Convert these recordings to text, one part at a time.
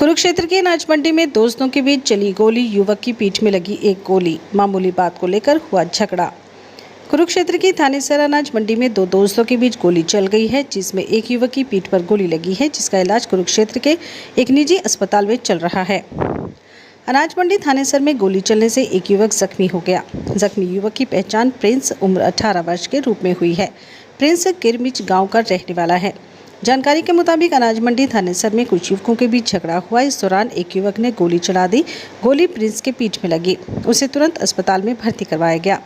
कुरुक्षेत्र के अनाज मंडी में दोस्तों के बीच चली गोली, युवक की पीठ में लगी एक गोली। मामूली बात को लेकर हुआ झगड़ा। कुरुक्षेत्र की थानेसर अनाज मंडी में दो दोस्तों के बीच गोली चल गई है, जिसमें एक युवक की पीठ पर गोली लगी है, जिसका इलाज कुरुक्षेत्र के एक निजी अस्पताल में चल रहा है। अनाज मंडी थानेसर में गोली चलने से एक युवक जख्मी हो गया। जख्मी युवक की पहचान प्रिंस उम्र 18 वर्ष के रूप में हुई है। प्रिंस किरमिच गाँव का रहने वाला है। जानकारी के मुताबिक अनाज मंडी थानेसर में कुछ युवकों के बीच झगड़ा हुआ। इस दौरान एक युवक ने गोली चला दी। गोली प्रिंस के पीठ में लगी। उसे तुरंत अस्पताल में भर्ती करवाया गया।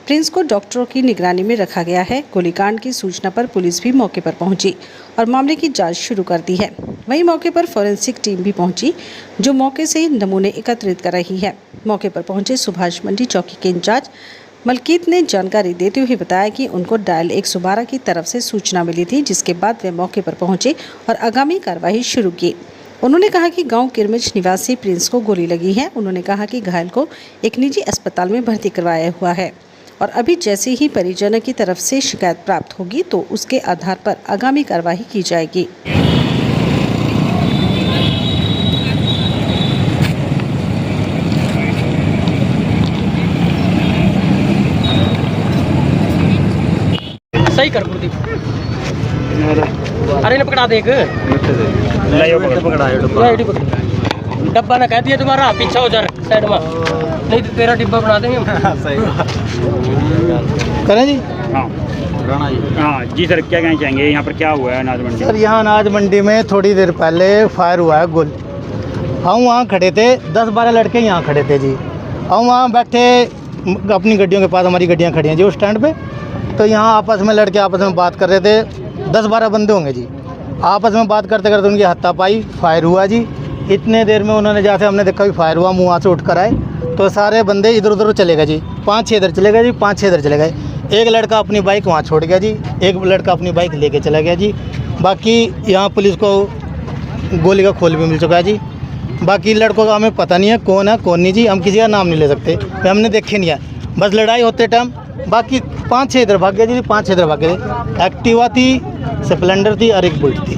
प्रिंस को डॉक्टरों की निगरानी में रखा गया है। गोलीकांड की सूचना पर पुलिस भी मौके पर पहुंची और मामले की जांच शुरू कर दी है। वहीं मौके पर फॉरेंसिक टीम भी पहुंची, जो मौके से नमूने एकत्रित कर रही है। मौके पर पहुंचे सुभाष मंडी चौकी के इंचार्ज मलकीत ने जानकारी देते हुए बताया कि उनको डायल 112 की तरफ से सूचना मिली थी, जिसके बाद वे मौके पर पहुंचे और आगामी कार्रवाई शुरू की। उन्होंने कहा कि गांव किरमिच निवासी प्रिंस को गोली लगी है। उन्होंने कहा कि घायल को एक निजी अस्पताल में भर्ती करवाया हुआ है और अभी जैसे ही परिजनों की तरफ से शिकायत प्राप्त होगी तो उसके आधार पर आगामी कार्रवाई की जाएगी। सही कर प्रदीप। अरे ने पकड़ा दे एक डब्बा ना कह दिया तुम्हारा पीछा हो जा साइड में, नहीं तो तेरा डिब्बा बना देंगे हम। सही करें जी। हाँ जी सर, क्या कहना चाहेंगे? यहाँ पर क्या हुआ है अनाज मंडी? सर यहाँ अनाज मंडी में थोड़ी देर पहले फायर हुआ है गोली। हम वहाँ खड़े थे, 10-12 लड़के यहाँ खड़े थे जी। हम वहाँ बैठे अपनी गड्डियों के पास, हमारी गड्डियाँ खड़ी हैं जी उस स्टैंड पे। तो यहाँ आपस में लड़के आपस में बात कर रहे थे, 10-12 बंदे होंगे जी। आपस में बात करते करते उनकी हाथापाई, फायर हुआ जी। इतने देर में उन्होंने, जैसे हमने देखा भी फायर हुआ, मुँह वहाँ से उठ कर आए तो सारे बंदे इधर उधर चले गए जी। 5-6 इधर चले गए जी, 5-6 इधर चले गए। एक लड़का अपनी बाइक वहाँ छोड़ गया जी, एक लड़का अपनी बाइक लेके चला गया जी। बाकी यहाँ पुलिस को गोली का खोल भी मिल चुका है जी। बाकी लड़कों का हमें पता नहीं है कौन है कौन नहीं जी, हम किसी का नाम नहीं ले सकते, हमने देखे नहीं है। बस लड़ाई होते टाइम बाकी 5-6 इधर भाग गए जी, 5-6 इधर भाग गए। एक्टिवा थी, स्प्लेंडर थी और एक बुलेट थी।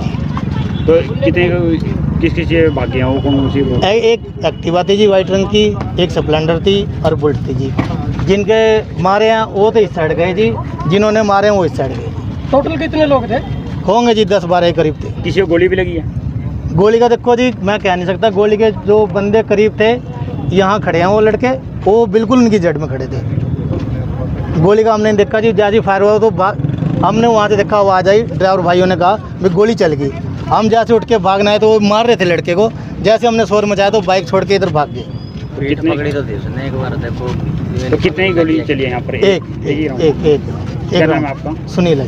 तो कितने किस भागे हैं वो? कौन सी? एक एक्टिवा थी जी वाइट रंग की, एक स्प्लेंडर थी और बुलेट थी जी। जिनके मारे हैं वो तो इस साइड गए जी, जिन्होंने मारे हैं वो इस साइड गए। टोटल कितने लोग थे? होंगे जी 10-12 के करीब थे। किसी को गोली भी लगी है? गोली का देखो जी मैं कह नहीं सकता। गोली के जो बंदे करीब थे यहाँ खड़े हैं वो लड़के, वो बिल्कुल उनकी जड़ में खड़े थे। गोली का हमने देखा जी, जैसे फायर हुआ तो हमने वहाँ से देखा, आवाज़ आई, ड्राइवर भाइयों ने कहा भी गोली चल गई। हम जैसे उठ के भागना है तो वो मार रहे थे लड़के को। जैसे हमने शोर मचाया तो बाइक छोड़ के इधर भाग गए। पकड़ी तो थी उसने एक बार, देखो। तो कितनी गोली चली है यहाँ पर? एक क्या नाम है आपका? सुनील है।